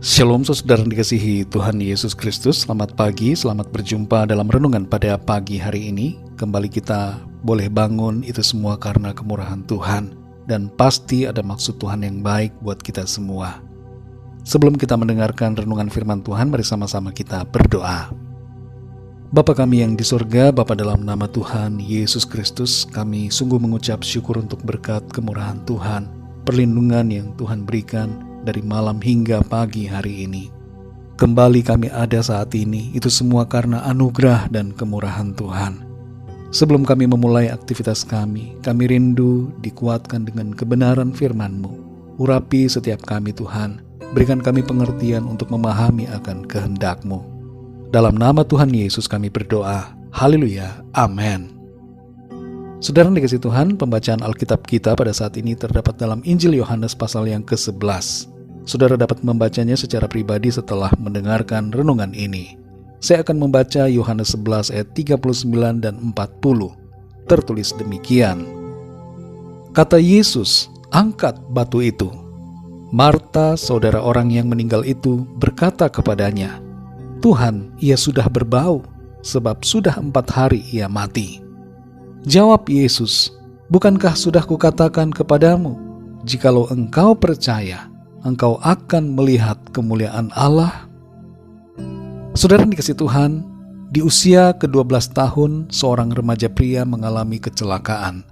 Shalom saudara yang dikasihi Tuhan Yesus Kristus. Selamat pagi, selamat berjumpa dalam renungan pada pagi hari ini. Kembali kita boleh bangun itu semua karena kemurahan Tuhan. Dan pasti ada maksud Tuhan yang baik buat kita semua. Sebelum kita mendengarkan renungan firman Tuhan, mari sama-sama kita berdoa. Bapa kami yang di surga, Bapa dalam nama Tuhan Yesus Kristus, kami sungguh mengucap syukur untuk berkat kemurahan Tuhan, perlindungan yang Tuhan berikan dari malam hingga pagi hari ini. Kembali kami ada saat ini, itu semua karena anugerah dan kemurahan Tuhan. Sebelum kami memulai aktivitas kami rindu dikuatkan dengan kebenaran firman-Mu. Urapi setiap kami Tuhan, berikan kami pengertian untuk memahami akan kehendak-Mu. Dalam nama Tuhan Yesus kami berdoa, haleluya, amin. Saudara yang dikasihi Tuhan, pembacaan Alkitab kita pada saat ini terdapat dalam Injil Yohanes pasal yang ke-11. Saudara dapat membacanya secara pribadi setelah mendengarkan renungan ini. Saya akan membaca Yohanes 11 ayat 39 dan 40. Tertulis demikian. Kata Yesus, angkat batu itu. Marta, saudara orang yang meninggal itu, berkata kepadanya, Tuhan, ia sudah berbau, sebab sudah 4 hari ia mati. Jawab Yesus, bukankah sudah kukatakan kepadamu, jikalau engkau percaya, engkau akan melihat kemuliaan Allah? Saudara dikasihi Tuhan, di usia ke-12 tahun, seorang remaja pria mengalami kecelakaan.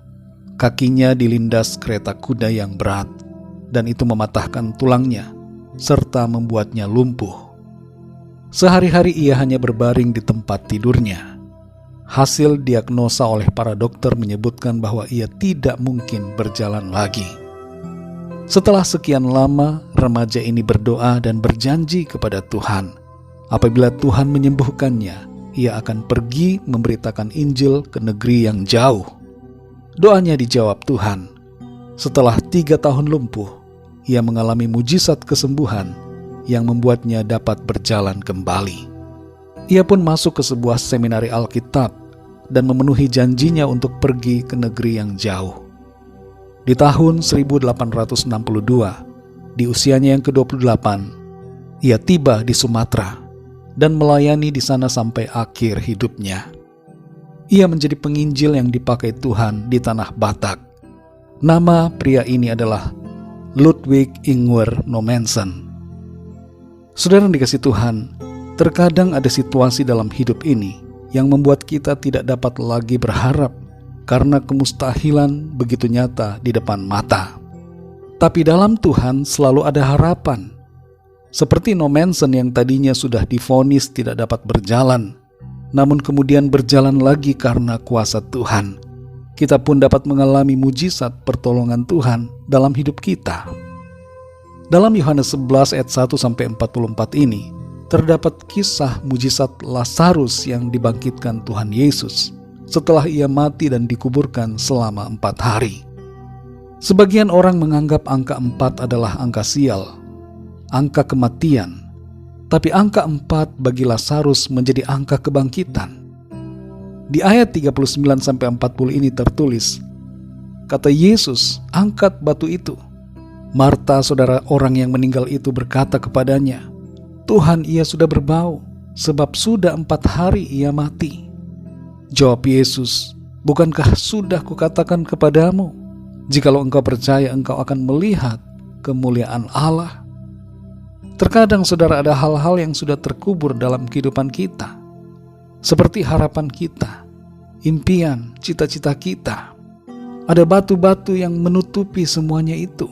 Kakinya dilindas kereta kuda yang berat, dan itu mematahkan tulangnya, serta membuatnya lumpuh. Sehari-hari ia hanya berbaring di tempat tidurnya. Hasil diagnosa oleh para dokter menyebutkan bahwa ia tidak mungkin berjalan lagi. Setelah sekian lama, remaja ini berdoa dan berjanji kepada Tuhan. Apabila Tuhan menyembuhkannya, ia akan pergi memberitakan Injil ke negeri yang jauh. Doanya dijawab Tuhan. Setelah 3 tahun lumpuh, ia mengalami mujizat kesembuhan yang membuatnya dapat berjalan kembali. Ia pun masuk ke sebuah seminari Alkitab dan memenuhi janjinya untuk pergi ke negeri yang jauh. Di tahun 1862, di usianya yang ke-28, ia tiba di Sumatera dan melayani di sana sampai akhir hidupnya. Ia menjadi penginjil yang dipakai Tuhan di tanah Batak. Nama pria ini adalah Ludwig Ingwer Nommensen. Saudara yang dikasihi Tuhan, terkadang ada situasi dalam hidup ini yang membuat kita tidak dapat lagi berharap karena kemustahilan begitu nyata di depan mata. Tapi dalam Tuhan selalu ada harapan. Seperti Nommensen yang tadinya sudah divonis tidak dapat berjalan, namun kemudian berjalan lagi karena kuasa Tuhan. Kita pun dapat mengalami mujizat pertolongan Tuhan dalam hidup kita. Dalam Yohanes 11 ayat 1-44 ini, terdapat kisah mujizat Lazarus yang dibangkitkan Tuhan Yesus setelah ia mati dan dikuburkan selama 4 hari. Sebagian orang menganggap angka 4 adalah angka sial, angka kematian, tapi angka 4 bagi Lazarus menjadi angka kebangkitan. Di ayat 39-40 ini tertulis, kata Yesus, angkat batu itu. Marta, saudara orang yang meninggal itu, berkata kepadanya, Tuhan, ia sudah berbau, sebab sudah 4 hari ia mati. Jawab Yesus, bukankah sudah kukatakan kepadamu, jikalau engkau percaya engkau akan melihat kemuliaan Allah? Terkadang saudara ada hal-hal yang sudah terkubur dalam kehidupan kita, seperti harapan kita, impian, cita-cita kita. Ada batu-batu yang menutupi semuanya itu.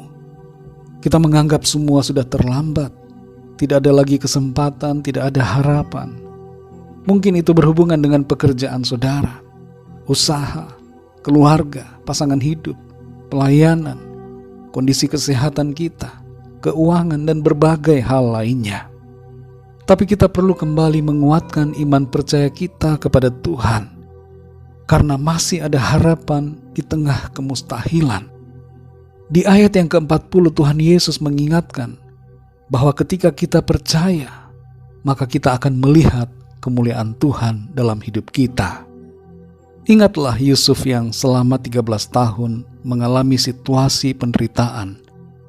Kita menganggap semua sudah terlambat. Tidak ada lagi kesempatan, tidak ada harapan. Mungkin itu berhubungan dengan pekerjaan saudara, usaha, keluarga, pasangan hidup, pelayanan, kondisi kesehatan kita, keuangan, dan berbagai hal lainnya. Tapi kita perlu kembali menguatkan iman percaya kita kepada Tuhan, karena masih ada harapan di tengah kemustahilan. Di ayat yang ke-40 Tuhan Yesus mengingatkan bahwa ketika kita percaya, maka kita akan melihat kemuliaan Tuhan dalam hidup kita. Ingatlah Yusuf yang selama 13 tahun mengalami situasi penderitaan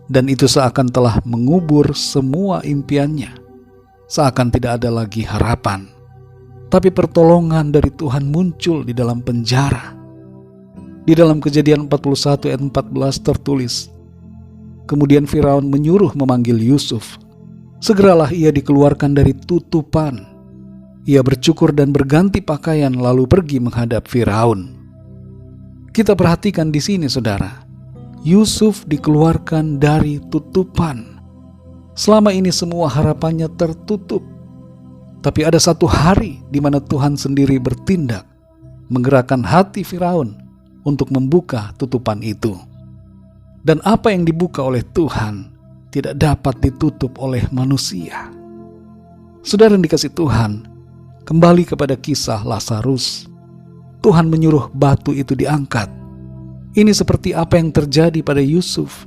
dan itu seakan telah mengubur semua impiannya, seakan tidak ada lagi harapan. Tapi pertolongan dari Tuhan muncul di dalam penjara. Di dalam Kejadian 41 ayat 14 tertulis, kemudian Firaun menyuruh memanggil Yusuf. Segeralah ia dikeluarkan dari tutupan. Ia bercukur dan berganti pakaian lalu pergi menghadap Firaun. Kita perhatikan di sini saudara, Yusuf dikeluarkan dari tutupan. Selama ini semua harapannya tertutup. Tapi ada satu hari di mana Tuhan sendiri bertindak, menggerakkan hati Firaun untuk membuka tutupan itu. Dan apa yang dibuka oleh Tuhan tidak dapat ditutup oleh manusia. Saudara yang dikasih Tuhan, kembali kepada kisah Lazarus. Tuhan menyuruh batu itu diangkat. Ini seperti apa yang terjadi pada Yusuf,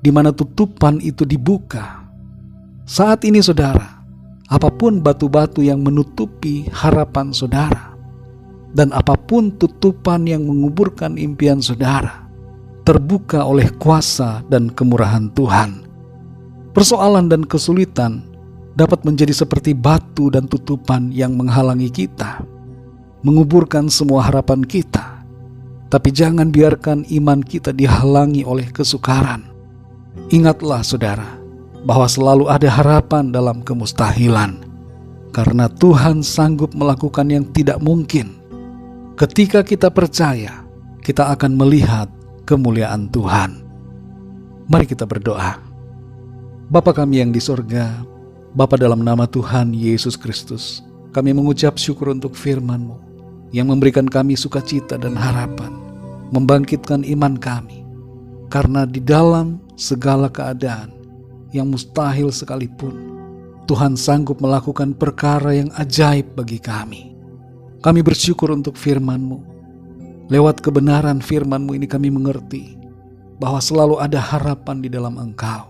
di mana tutupan itu dibuka. Saat ini saudara, apapun batu-batu yang menutupi harapan saudara, dan apapun tutupan yang menguburkan impian saudara, terbuka oleh kuasa dan kemurahan Tuhan. Persoalan dan kesulitan dapat menjadi seperti batu dan tutupan yang menghalangi kita, menguburkan semua harapan kita. Tapi jangan biarkan iman kita dihalangi oleh kesukaran. Ingatlah saudara, bahwa selalu ada harapan dalam kemustahilan, karena Tuhan sanggup melakukan yang tidak mungkin. Ketika kita percaya, kita akan melihat kemuliaan Tuhan. Mari kita berdoa. Bapa kami yang di sorga, Bapa dalam nama Tuhan Yesus Kristus, kami mengucap syukur untuk firman-Mu yang memberikan kami sukacita dan harapan, membangkitkan iman kami, karena di dalam segala keadaan yang mustahil sekalipun, Tuhan sanggup melakukan perkara yang ajaib bagi kami. Kami bersyukur untuk firman-Mu. Lewat kebenaran firman-Mu ini kami mengerti bahwa selalu ada harapan di dalam Engkau.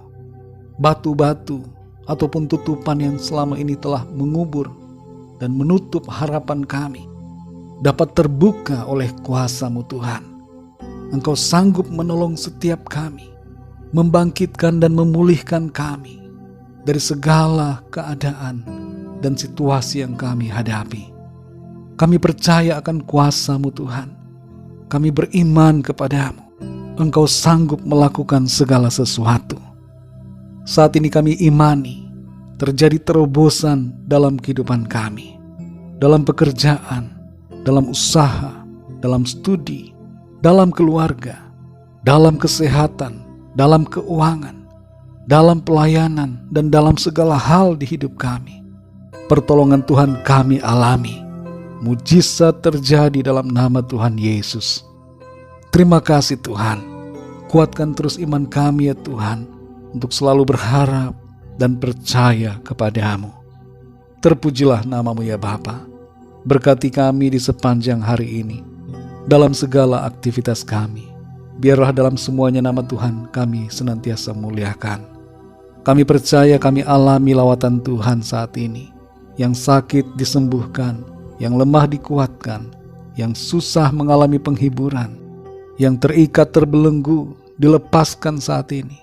Batu-batu ataupun tutupan yang selama ini telah mengubur dan menutup harapan kami dapat terbuka oleh kuasa-Mu Tuhan. Engkau sanggup menolong setiap kami, membangkitkan dan memulihkan kami dari segala keadaan dan situasi yang kami hadapi. Kami percaya akan kuasa-Mu Tuhan. Kami beriman kepadamu. Engkau sanggup melakukan segala sesuatu. Saat ini kami imani terjadi terobosan dalam kehidupan kami, dalam pekerjaan, dalam usaha, dalam studi, dalam keluarga, dalam kesehatan, dalam keuangan, dalam pelayanan, dan dalam segala hal di hidup kami. Pertolongan Tuhan kami alami. Mujizat terjadi dalam nama Tuhan Yesus. Terima kasih Tuhan. Kuatkan terus iman kami ya Tuhan, untuk selalu berharap dan percaya kepadamu. Terpujilah nama-Mu ya Bapa. Berkati kami di sepanjang hari ini, dalam segala aktivitas kami. Biarlah dalam semuanya nama Tuhan kami senantiasa muliakan. Kami percaya kami alami lawatan Tuhan saat ini. Yang sakit disembuhkan, yang lemah dikuatkan, yang susah mengalami penghiburan, yang terikat terbelenggu dilepaskan saat ini,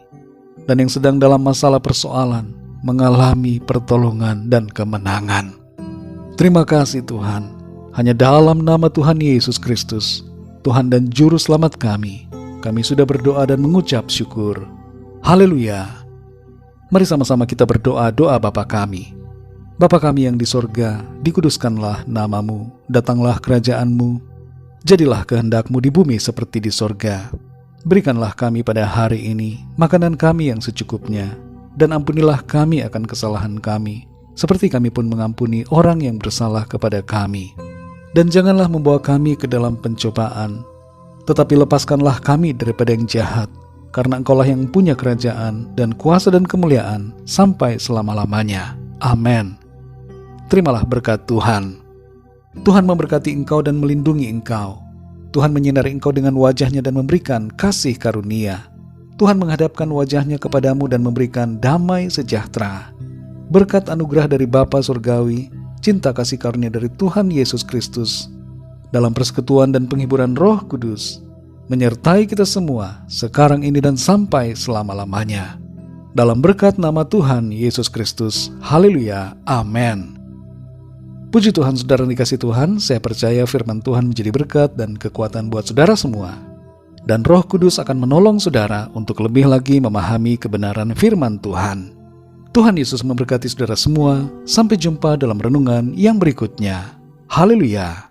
dan yang sedang dalam masalah persoalan mengalami pertolongan dan kemenangan. Terima kasih Tuhan. Hanya dalam nama Tuhan Yesus Kristus, Tuhan dan Juru Selamat kami sudah berdoa dan mengucap syukur. Haleluya. Mari sama-sama kita berdoa doa Bapa kami. Bapa kami yang di sorga, dikuduskanlah nama-Mu, datanglah kerajaan-Mu, jadilah kehendak-Mu di bumi seperti di sorga. Berikanlah kami pada hari ini makanan kami yang secukupnya, dan ampunilah kami akan kesalahan kami, seperti kami pun mengampuni orang yang bersalah kepada kami. Dan janganlah membawa kami ke dalam pencobaan, tetapi lepaskanlah kami daripada yang jahat, karena Engkaulah yang punya kerajaan dan kuasa dan kemuliaan sampai selama-lamanya. Amin. Terimalah berkat Tuhan. Tuhan memberkati engkau dan melindungi engkau. Tuhan menyinari engkau dengan wajah-Nya dan memberikan kasih karunia. Tuhan menghadapkan wajah-Nya kepadamu dan memberikan damai sejahtera. Berkat anugerah dari Bapa Surgawi, cinta kasih karunia dari Tuhan Yesus Kristus, dalam persekutuan dan penghiburan Roh Kudus, menyertai kita semua sekarang ini dan sampai selama-lamanya. Dalam berkat nama Tuhan Yesus Kristus, haleluya, amin. Puji Tuhan, saudara dikasih Tuhan, saya percaya firman Tuhan menjadi berkat dan kekuatan buat saudara semua. Dan Roh Kudus akan menolong saudara untuk lebih lagi memahami kebenaran firman Tuhan. Tuhan Yesus memberkati saudara semua. Sampai jumpa dalam renungan yang berikutnya. Haleluya.